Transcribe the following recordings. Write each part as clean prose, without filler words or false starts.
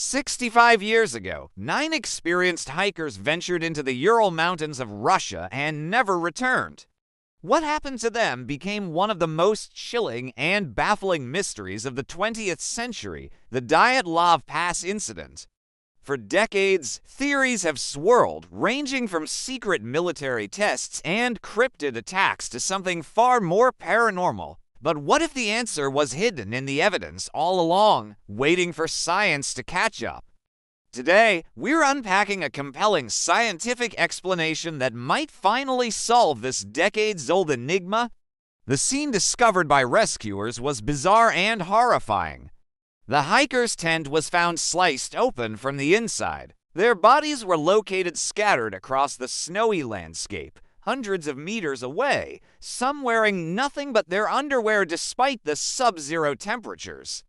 65 years ago, 9 experienced hikers ventured into the Ural mountains of Russia and never returned. What happened to them became one of the most chilling and baffling mysteries of the 20th century, the Dyatlov Pass Incident. For decades, theories have swirled, ranging from secret military tests and cryptid attacks to something far more paranormal. But what if the answer was hidden in the evidence all along, waiting for science to catch up? Today, we're unpacking a compelling scientific explanation that might finally solve this decades-old enigma. The scene discovered by rescuers was bizarre and horrifying. The hiker's tent was found sliced open from the inside. Their bodies were located scattered across the snowy landscape, hundreds of meters away, some wearing nothing but their underwear despite the sub-zero temperatures.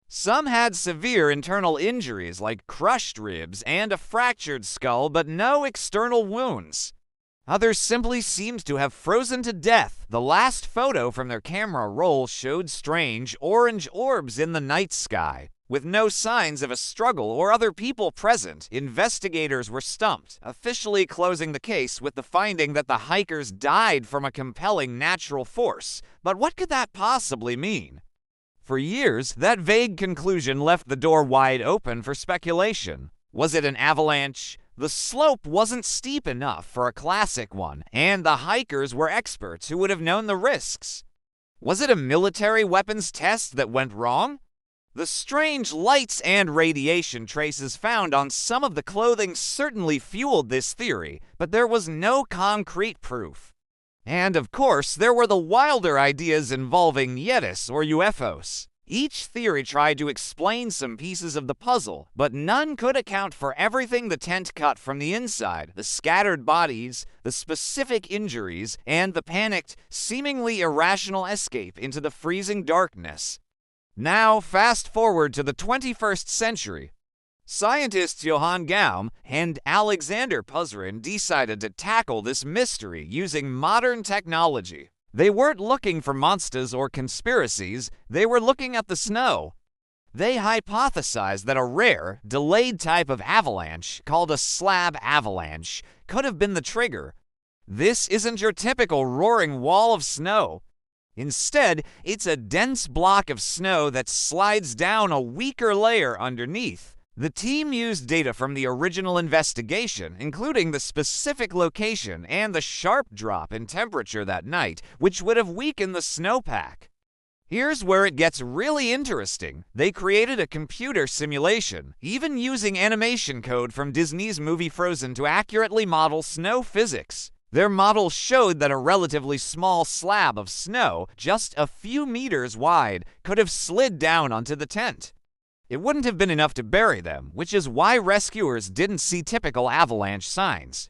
Some had severe internal injuries like crushed ribs and a fractured skull, but no external wounds. Others simply seemed to have frozen to death. The last photo from their camera roll showed strange orange orbs in the night sky. With no signs of a struggle or other people present, investigators were stumped, officially closing the case with the finding that the hikers died from a compelling natural force. But what could that possibly mean? For years, that vague conclusion left the door wide open for speculation. Was it an avalanche? The slope wasn't steep enough for a classic one, and the hikers were experts who would have known the risks. Was it a military weapons test that went wrong? The strange lights and radiation traces found on some of the clothing certainly fueled this theory, but there was no concrete proof. And of course, there were the wilder ideas involving yetis or UFOs. Each theory tried to explain some pieces of the puzzle, but none could account for everything the tent cut from the inside, the scattered bodies, the specific injuries, and the panicked, seemingly irrational escape into the freezing darkness. Now, fast forward to the 21st century. Scientists Johann Gaum and Alexander Puzrin decided to tackle this mystery using modern technology. They weren't looking for monsters or conspiracies, they were looking at the snow. They hypothesized that a rare, delayed type of avalanche, called a slab avalanche, could have been the trigger. This isn't your typical roaring wall of snow. Instead, it's a dense block of snow that slides down a weaker layer underneath. The team used data from the original investigation, including the specific location and the sharp drop in temperature that night, which would have weakened the snowpack. Here's where it gets really interesting. They created a computer simulation, even using animation code from Disney's movie Frozen to accurately model snow physics. Their model showed that a relatively small slab of snow, just a few meters wide, could have slid down onto the tent. It wouldn't have been enough to bury them, which is why rescuers didn't see typical avalanche signs.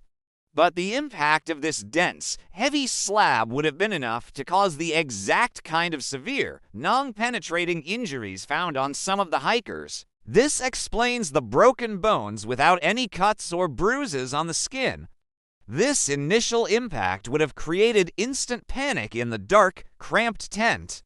But the impact of this dense, heavy slab would have been enough to cause the exact kind of severe, non-penetrating injuries found on some of the hikers. This explains the broken bones without any cuts or bruises on the skin. This initial impact would have created instant panic in the dark, cramped tent.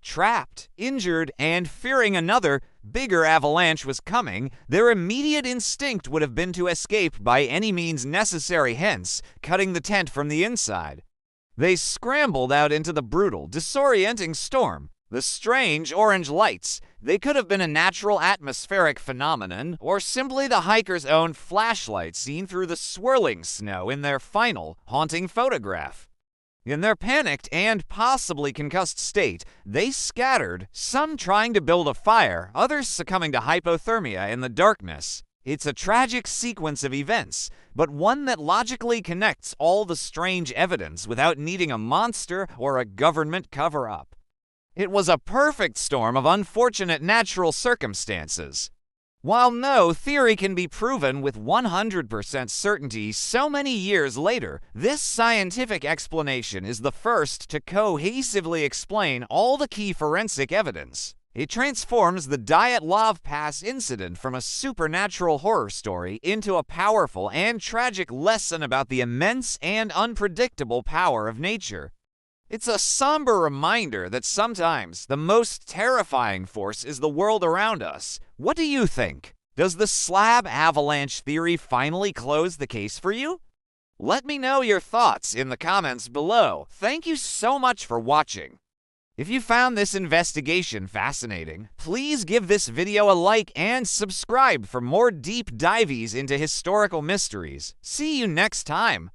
Trapped, injured, and fearing another, bigger avalanche was coming, their immediate instinct would have been to escape by any means necessary, hence cutting the tent from the inside. They scrambled out into the brutal, disorienting storm. The strange orange lights, they could have been a natural atmospheric phenomenon, or simply the hikers' own flashlight seen through the swirling snow in their final, haunting photograph. In their panicked and possibly concussed state, they scattered, some trying to build a fire, others succumbing to hypothermia in the darkness. It's a tragic sequence of events, but one that logically connects all the strange evidence without needing a monster or a government cover-up. It was a perfect storm of unfortunate natural circumstances. While no theory can be proven with 100% certainty so many years later, this scientific explanation is the first to cohesively explain all the key forensic evidence. It transforms the Dyatlov Pass incident from a supernatural horror story into a powerful and tragic lesson about the immense and unpredictable power of nature. It's a somber reminder that sometimes the most terrifying force is the world around us. What do you think? Does the slab avalanche theory finally close the case for you? Let me know your thoughts in the comments below. Thank you so much for watching. If you found this investigation fascinating, please give this video a like and subscribe for more deep dives into historical mysteries. See you next time.